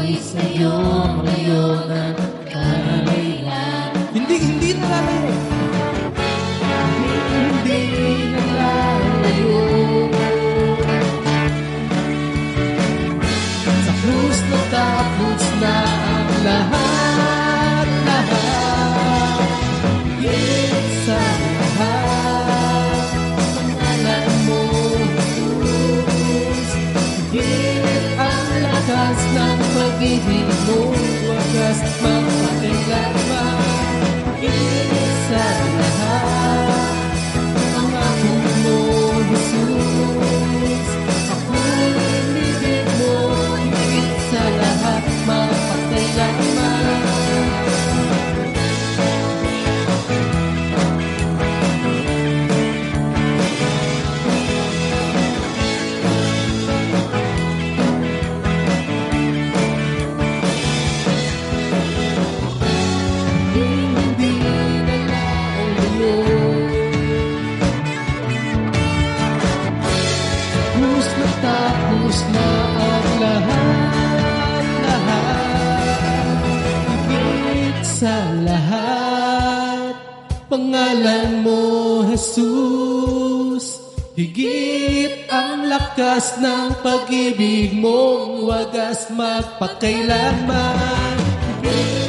ako'y sa'yo ngayon at kailan. Hindi nalalayo. Hindi nalalayo. Sa krus natapos na ang lahat. Higit sa lahat, pangalan mo, Jesus. Higit ang lakas ng pag-ibig mo, wagas magpakailanman. Higit sa lahat, ang ako mo, Jesus. Ako'y inibig mo, higit sa lahat, magpakailanman. Hindi nalalayo. Tapos na tapos na ang lahat. Higit sa lahat, pangalan mo, Jesus. Higit ang lakas ng pag-ibig mong wagas magpakailanman. Higit